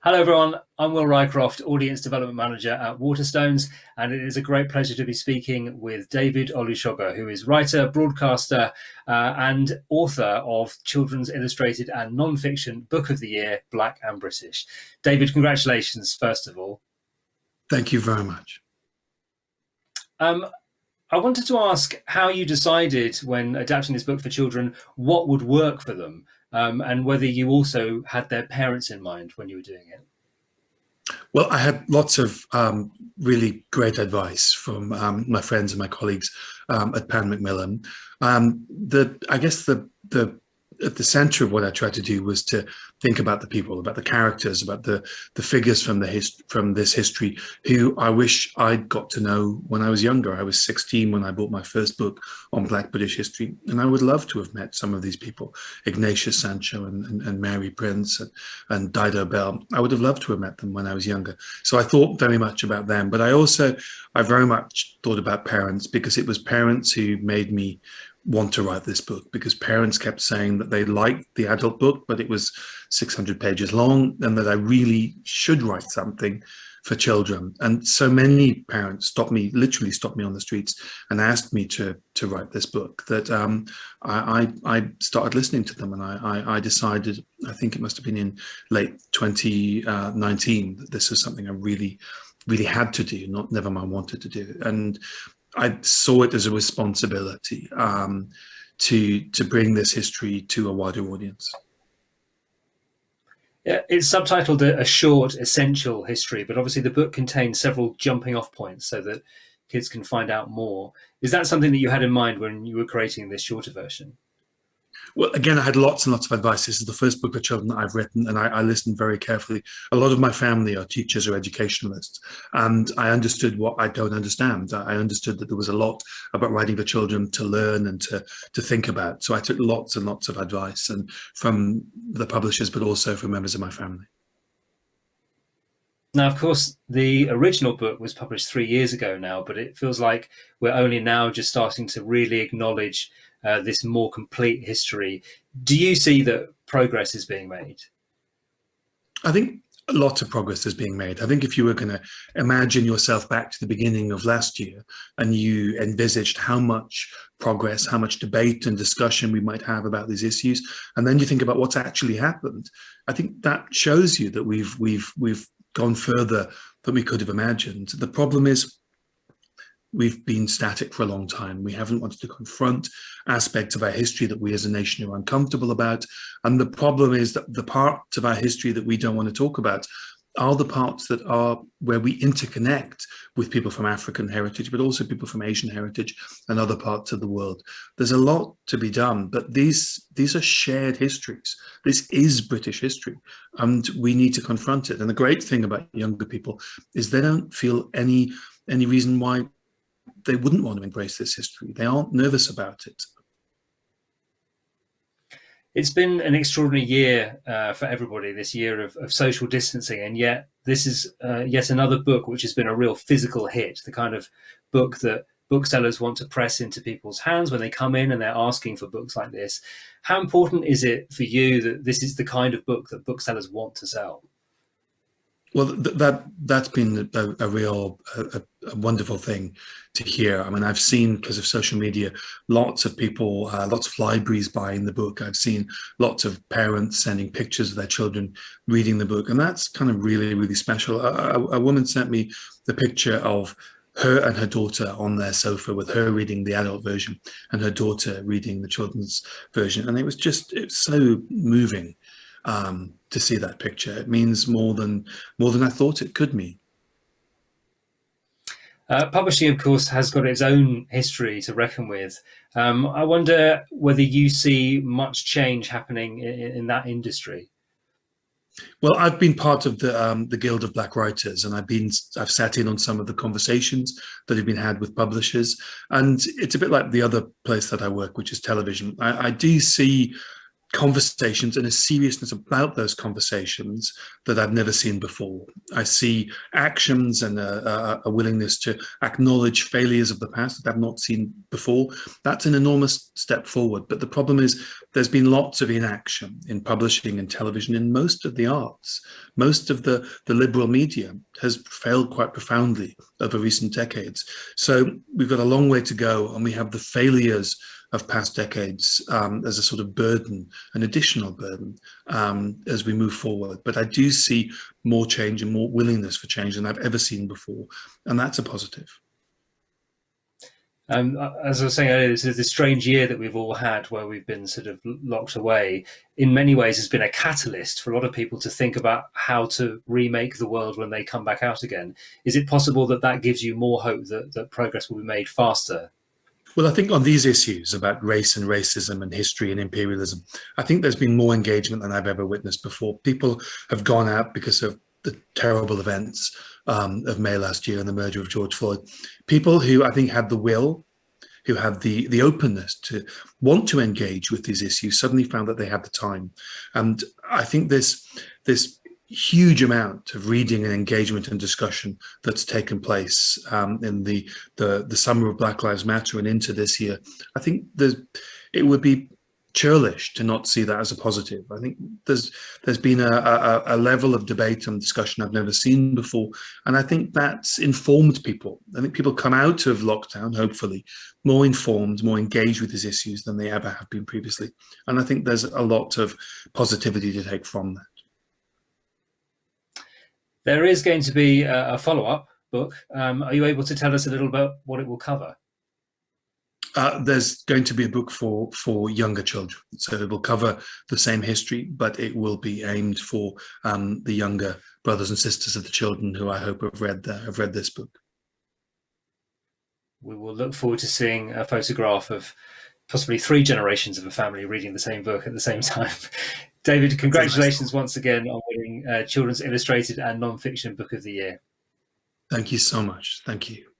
Hello, everyone. I'm Will Rycroft, Audience Development Manager at Waterstones, and it is a great pleasure to be speaking with David Olusoga, who is writer, broadcaster, and author of Children's Illustrated and Non-Fiction Book of the Year, Black and British. David, congratulations, first of all. Thank you very much. Um, I wanted to ask how you decided when adapting this book for children what would work for them, and whether you also had their parents in mind when you were doing it. Well, I had lots of really great advice from my friends and my colleagues at Pan Macmillan. I guess at the center of what I tried to do was to think about the people, about the characters, about the figures from this history who I wish I'd got to know when I was younger. I was 16 when I bought my first book on Black British history, and I would love to have met some of these people, Ignatius Sancho and Mary Prince and Dido Bell. I would have loved to have met them when I was younger. So I thought very much about them, but I very much thought about parents, because it was parents who made me want to write this book, because parents kept saying that they liked the adult book, but it was 600 pages long, and that I really should write something for children. And so many parents literally stopped me on the streets and asked me to write this book, that I started listening to them, and I decided, I think it must have been in late 2019, that this was something I really had to do, never mind wanted to do. And I saw it as a responsibility to bring this history to a wider audience. Yeah, it's subtitled a short, essential history, but obviously the book contains several jumping off points so that kids can find out more. Is that something that you had in mind when you were creating this shorter version? Well, again, I had lots and lots of advice. This is the first book for children that I've written, and I listened very carefully. A lot of my family are teachers or educationalists, and I understood what I don't understand. I understood that there was a lot about writing for children to learn and to think about. So I took lots and lots of advice, and from the publishers, but also from members of my family. Now, of course, the original book was published 3 years ago now, but it feels like we're only now just starting to really acknowledge this more complete history. Do you see that progress is being made? I think lots of progress is being made. I think if you were going to imagine yourself back to the beginning of last year and you envisaged how much progress, how much debate and discussion we might have about these issues, and then you think about what's actually happened, I think that shows you that we've gone further than we could have imagined. The problem is we've been static for a long time. We haven't wanted to confront aspects of our history that we as a nation are uncomfortable about. And the problem is that the parts of our history that we don't want to talk about are the parts that are where we interconnect with people from African heritage, but also people from Asian heritage and other parts of the world. There's a lot to be done, but these are shared histories. This is British history, and we need to confront it. And the great thing about younger people is they don't feel any reason why they wouldn't want to embrace this history. They aren't nervous about it. It's been an extraordinary year for everybody, this year of social distancing, and yet this is yet another book which has been a real physical hit, the kind of book that booksellers want to press into people's hands when they come in and they're asking for books like this. How important is it for you that this is the kind of book that booksellers want to sell? Well, that's been a real wonderful thing to hear. I mean, I've seen, because of social media, lots of people, lots of libraries buying the book. I've seen lots of parents sending pictures of their children reading the book, and that's kind of really, really special. A woman sent me the picture of her and her daughter on their sofa, with her reading the adult version and her daughter reading the children's version, and it's so moving. To see that picture. It means more than I thought it could mean. Publishing, of course, has got its own history to reckon with. I wonder whether you see much change happening in that industry. Well, I've been part of the Guild of Black Writers, and I've sat in on some of the conversations that have been had with publishers, and it's a bit like the other place that I work, which is television. I do see conversations and a seriousness about those conversations that I've never seen before. I see actions and a willingness to acknowledge failures of the past that I've not seen before. That's an enormous step forward. But the problem is there's been lots of inaction in publishing and television, in most of the arts. Most of the liberal media has failed quite profoundly over recent decades. So we've got a long way to go, and we have the failures of past decades as a sort of burden, an additional burden as we move forward. But I do see more change and more willingness for change than I've ever seen before, and that's a positive. As I was saying earlier, this is this strange year that we've all had where we've been sort of locked away. In many ways, has been a catalyst for a lot of people to think about how to remake the world when they come back out again. Is it possible that that gives you more hope that progress will be made faster? Well, I think on these issues about race and racism and history and imperialism, I think there's been more engagement than I've ever witnessed before. People have gone out because of the terrible events of May last year and the murder of George Floyd. People who I think had the will, who had the openness to want to engage with these issues, suddenly found that they had the time. And I think this huge amount of reading and engagement and discussion that's taken place in the summer of Black Lives Matter and into this year, I think it would be churlish to not see that as a positive. I think there's been a level of debate and discussion I've never seen before, and I think that's informed people. I think people come out of lockdown, hopefully, more informed, more engaged with these issues than they ever have been previously. And I think there's a lot of positivity to take from that. There is going to be a follow-up book. Are you able to tell us a little about what it will cover? There's going to be a book for younger children. So it will cover the same history, but it will be aimed for the younger brothers and sisters of the children who I hope have read this book. We will look forward to seeing a photograph of possibly 3 generations of a family reading the same book at the same time. David, congratulations once again on winning Children's Illustrated and Non-Fiction Book of the Year. Thank you so much. Thank you.